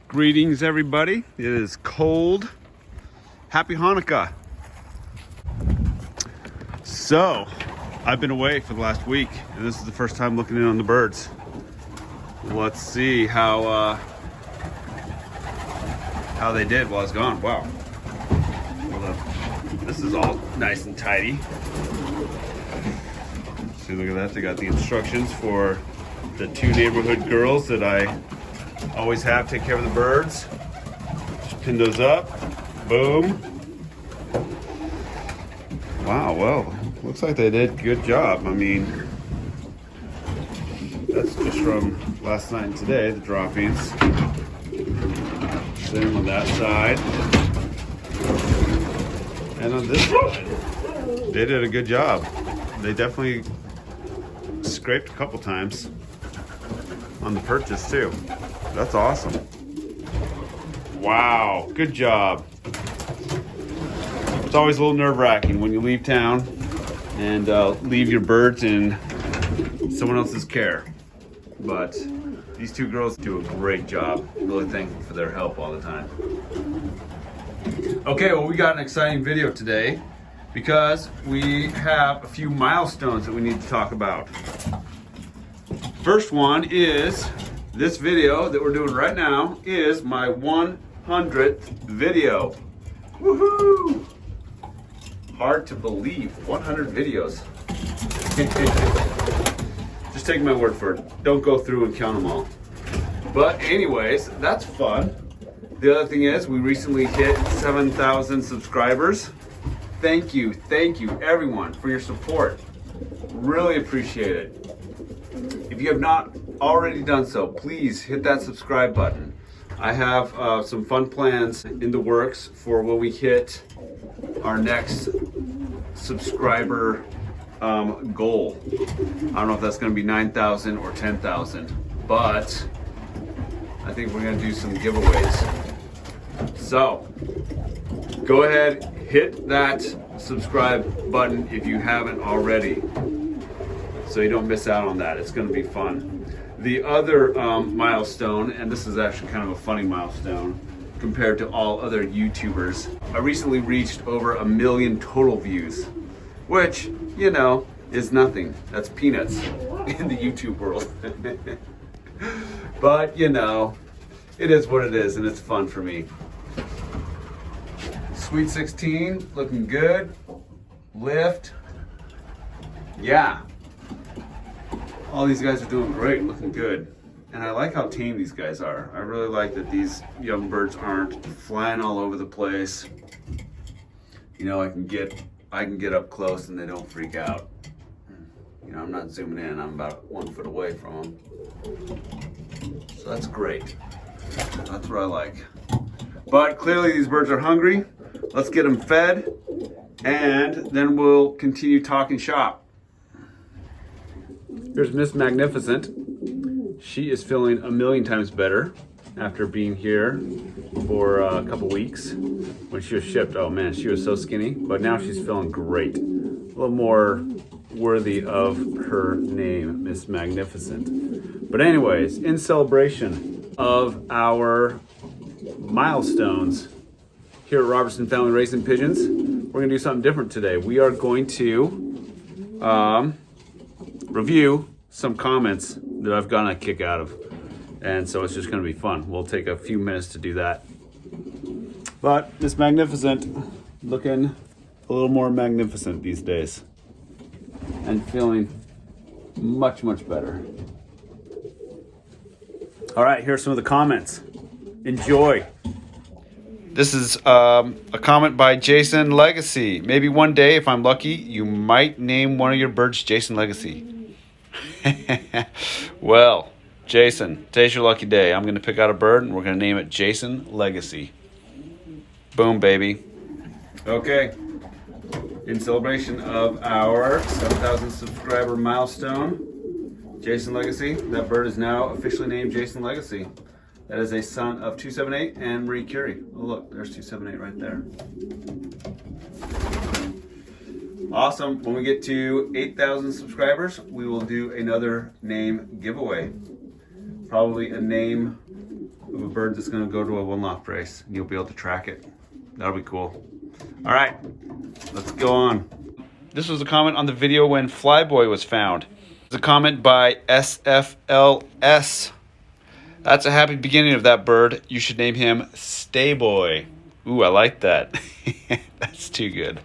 Greetings, everybody. It is cold. Happy Hanukkah. So, I've been away for the last week, and this is the first time looking in on the birds. Let's see how they did while I was gone. Wow. This is all nice and tidy. See, look at that. They got the instructions for the two neighborhood girls that I always have take care of the birds. Just pin those up. Boom. Wow, well, looks like they did a good job. I mean, that's just from last night and today, the droppings. Same on that side. And on this side, they did a good job. They definitely scraped a couple times on the purchase too. That's awesome. Wow, good job. It's always a little nerve-wracking when you leave town and leave your birds in someone else's care. But these two girls do a great job. Really thankful for their help all the time. Okay, well, we got an exciting video today because we have a few milestones that we need to talk about. First one is this video that we're doing right now is my 100th video. Woohoo! Hard to believe, 100 videos. Just take my word for it. Don't go through and count them all. But anyways, that's fun. The other thing is we recently hit 7,000 subscribers. Thank you everyone for your support. Really appreciate it. If you have not already done so, please hit that subscribe button. I have some fun plans in the works for when we hit our next subscriber goal. I don't know if that's going to be 9,000 or 10,000, but I think we're going to do some giveaways. So go ahead, hit that subscribe button if you haven't already, so you don't miss out on that. It's going to be fun. The other milestone, and this is actually kind of a funny milestone compared to all other YouTubers, I recently reached over 1 million total views, which, you know, is nothing. That's peanuts in the YouTube world. But, you know, it is what it is, and it's fun for me. Sweet 16, looking good. Lift. Yeah. All these guys are doing great, looking good. And I like how tame these guys are. I really like that these young birds aren't flying all over the place. You know, I can get up close and they don't freak out. You know, I'm not zooming in, I'm about 1 foot away from them. So that's great. That's what I like. But clearly these birds are hungry. Let's get them fed and then we'll continue talking shop. Here's Miss Magnificent. She is feeling 1,000,000 times better after being here for a couple weeks. When she was shipped, oh man, she was so skinny, but now she's feeling great. A little more worthy of her name, Miss Magnificent. But anyways, in celebration of our milestones here at Robertson Family Racing Pigeons, we're gonna do something different today. We are going to review some comments that I've gotten a kick out of. And so it's just gonna be fun. We'll take a few minutes to do that. But Miss Magnificent, looking a little more magnificent these days. And feeling much, much better. All right, here's some of the comments. Enjoy. This is a comment by Jason Legacy. Maybe one day, if I'm lucky, you might name one of your birds Jason Legacy. Well, Jason, today's your lucky day. I'm going to pick out a bird and we're going to name it Jason Legacy. Boom, baby. Okay. In celebration of our 7,000 subscriber milestone, Jason Legacy, that bird is now officially named Jason Legacy. That is a son of 278 and Marie Curie. Oh, look, there's 278 right there. Awesome. When we get to 8,000 subscribers, we will do another name giveaway. Probably a name of a a bird that's going to go to a one loft race, and you'll be able to track it. That'll be cool. All right, let's go on. This was a comment on the video when Flyboy was found. It's a comment by SFLS. That's a happy beginning of that bird. You should name him Stayboy. Ooh, I like that. That's too good.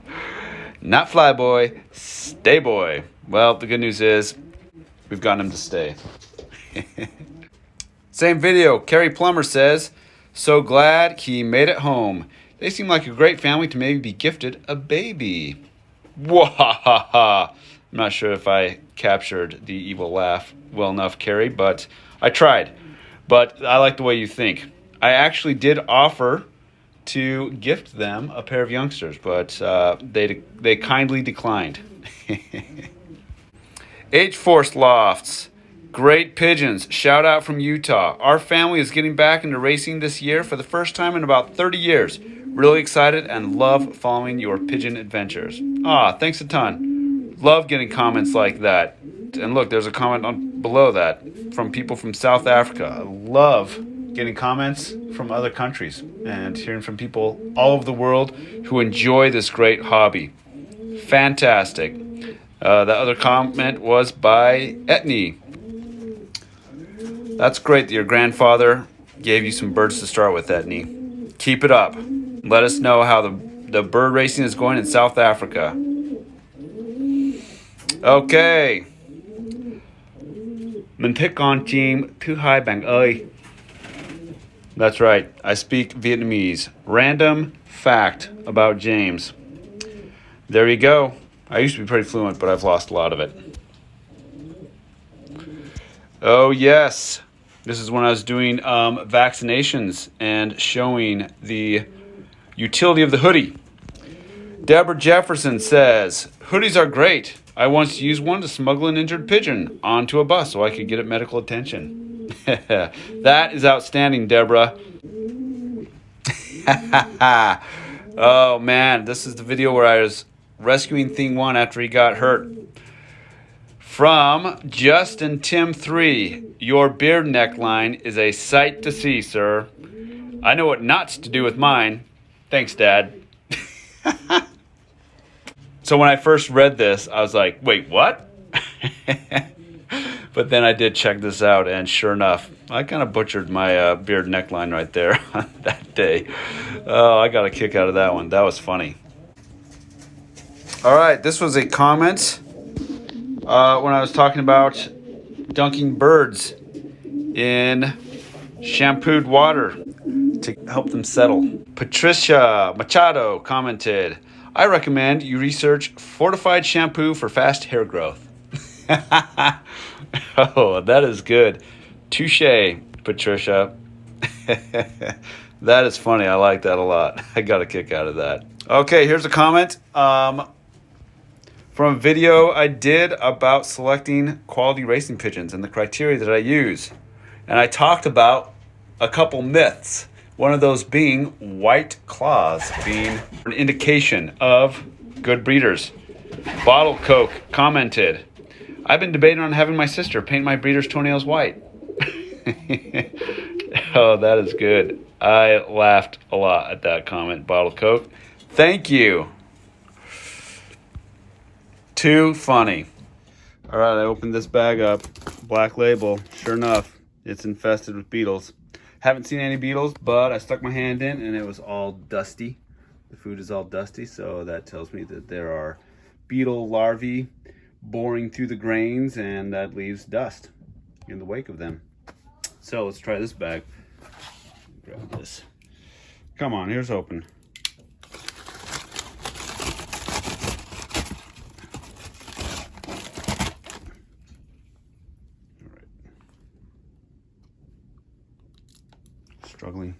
Not Flyboy, Stayboy. Well, the good news is we've gotten him to stay. Same video, Carrie Plummer says, so glad he made it home. They seem like a great family to maybe be gifted a baby. Wahaha. I'm not sure if I captured the evil laugh well enough, Carrie, but I tried. But I like the way you think. I actually did offer to gift them a pair of youngsters, but they kindly declined. H-Force Lofts. Great pigeons. Shout out from Utah. Our family is getting back into racing this year for the first time in about 30 years. Really excited and love following your pigeon adventures. Thanks a ton. Love getting comments like that. And look, there's a comment below that from people from South Africa. I love getting comments from other countries and hearing from people all over the world who enjoy this great hobby. Fantastic. The other comment was by Etney. That's great that your grandfather gave you some birds to start with, Etney. Keep it up. Let us know how the bird racing is going in South Africa. Okay. Mantikon team Tu Hai Bang Oi. That's right. I speak Vietnamese. Random fact about James. There you go. I used to be pretty fluent, but I've lost a lot of it. Oh, yes. This is when I was doing vaccinations and showing the utility of the hoodie. Deborah Jefferson says, hoodies are great. I once used one to smuggle an injured pigeon onto a bus so I could get it medical attention. That is outstanding, Deborah. Oh, man. This is the video where I was rescuing Thing 1 after he got hurt. From Justin Tim 3, your beard neckline is a sight to see, sir. I know what not to do with mine. Thanks, Dad. So when I first read this, I was like, wait, what? But then I did check this out, and sure enough, I kind of butchered my beard neckline right there on that day. Oh, I got a kick out of that one. That was funny. All right, this was a comment when I was talking about dunking birds in shampooed water to help them settle. Patricia Machado commented, I recommend you research fortified shampoo for fast hair growth. Oh, that is good. Touche, Patricia. That is funny. I like that a lot. I got a kick out of that. Okay, here's a comment from a video I did about selecting quality racing pigeons and the criteria that I use. And I talked about a couple myths. One of those being white claws being an indication of good breeders. Bottle Coke commented, I've been debating on having my sister paint my breeder's toenails white. Oh, that is good. I laughed a lot at that comment, Bottle Coke. Thank you. Too funny. All right, I opened this bag up. Black label. Sure enough, it's infested with beetles. Haven't seen any beetles, but I stuck my hand in and it was all dusty. The food is all dusty, so that tells me that there are beetle larvae boring through the grains, and that leaves dust in the wake of them. So let's try this bag. Grab this. Come on, here's open. Struggling.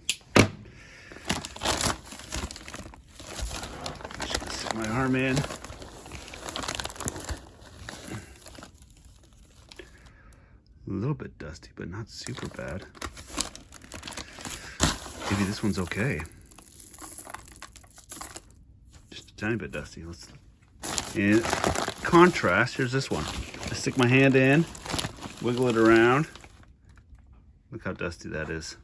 Just gonna stick my arm in. A little bit dusty, but not super bad. Maybe this one's okay. Just a tiny bit dusty. In contrast, here's this one. I stick my hand in, wiggle it around. Look how dusty that is.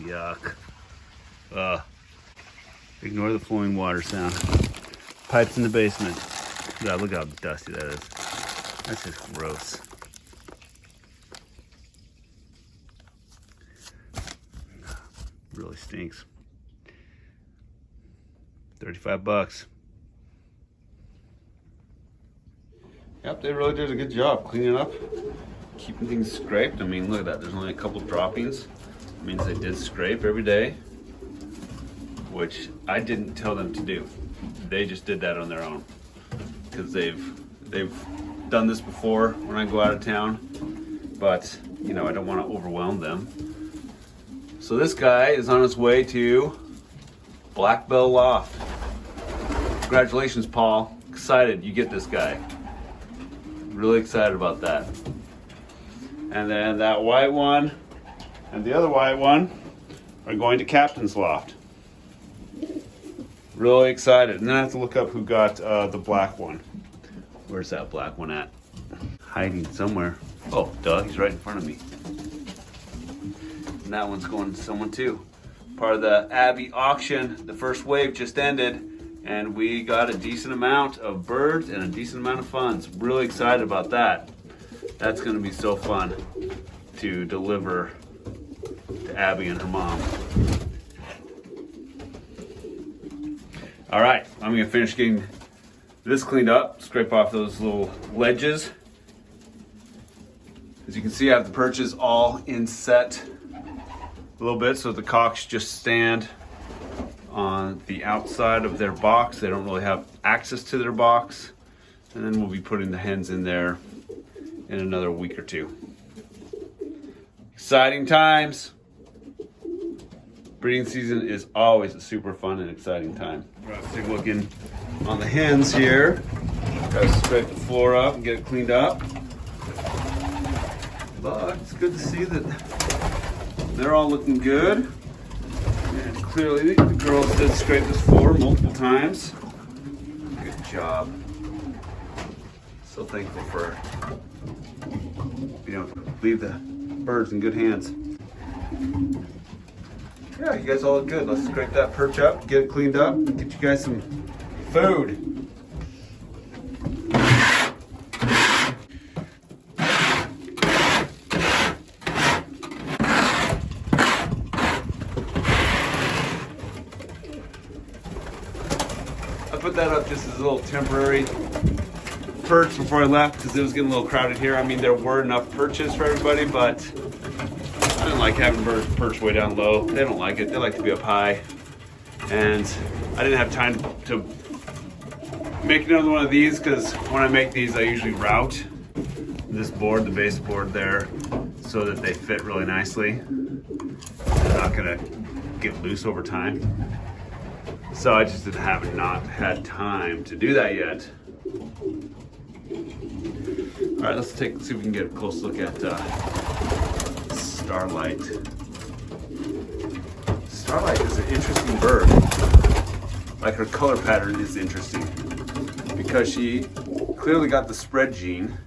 Yuck. Ignore the flowing water sound. Pipes in the basement. God, look how dusty that is. That's just gross. Really stinks. 35 bucks. Yep, they really did a good job cleaning up, keeping things scraped. I mean, look at that. There's only a couple droppings. It means they did scrape every day, which I didn't tell them to do. They just did that on their own because they've done this before when I go out of town, but you know, I don't want to overwhelm them. So this guy is on his way to Black Bell Loft. Congratulations, Paul. Excited you get this guy. Really excited about that. And then that white one and the other white one are going to Captain's Loft. Really excited. And then I have to look up who got the black one. Where's that black one at? Hiding somewhere. Oh, duh, he's right in front of me. And that one's going to someone too. Part of the Abbey auction. The first wave just ended, and we got a decent amount of birds and a decent amount of funds. Really excited about that. That's going to be so fun to deliver to Abby and her mom. All right, I'm going to finish getting this cleaned up, scrape off those little ledges. As you can see, I have the perches all inset a little bit so the cocks just stand on the outside of their box. They don't really have access to their box. And then we'll be putting the hens in there in another week or two. Exciting times. Breeding season is always a super fun and exciting time. We're going to take a look in on the hens here. Got to scrape the floor up and get it cleaned up. But it's good to see that they're all looking good. And clearly the girls did scrape this floor multiple times. Good job. So thankful for being able to leave the birds in good hands. Yeah, you guys all look good. Let's scrape that perch up, get it cleaned up, get you guys some food. I put that up just as a little temporary perch before I left because it was getting a little crowded here. I mean, there were enough perches for everybody, but I didn't like having birds perched way down low. They don't like it. They like to be up high. And I didn't have time to make another one of these because when I make these, I usually route this board, the base board there, so that they fit really nicely. They're not gonna get loose over time. So I just not had time to do that yet. All right, let's see if we can get a close look at Starlight. Starlight is an interesting bird. Like, her color pattern is interesting because she clearly got the spread gene.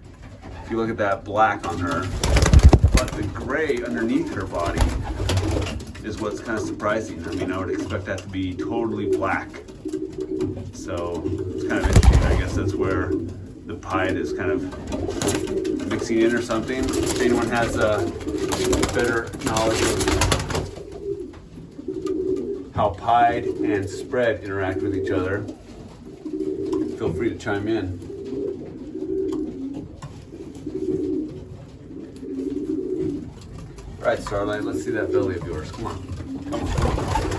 If you look at that black on her, but the gray underneath her body is what's kind of surprising. I mean, I would expect that to be totally black. So it's kind of interesting. I guess that's where the pied is kind of mixing in or something. If anyone has a better knowledge of how pied and spread interact with each other, feel free to chime in. All right, Starlight, let's see that belly of yours. Come on. Come on.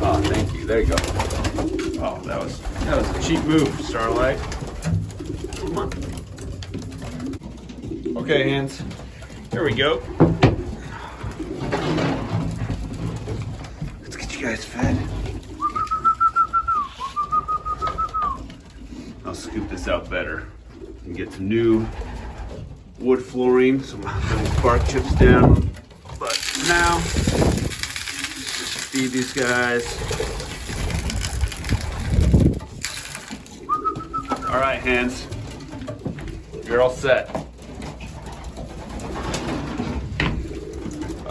Oh, thank you. There you go. Oh, that was a cheap move, Starlight. Come on. Okay, hands. Here we go. Let's get you guys fed. I'll scoop this out better and get some new wood flooring, some bark chips down. But now, just feed these guys. All right, hands. You're all set.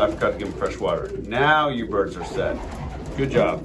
I forgot to give them fresh water. Now you birds are set. Good job.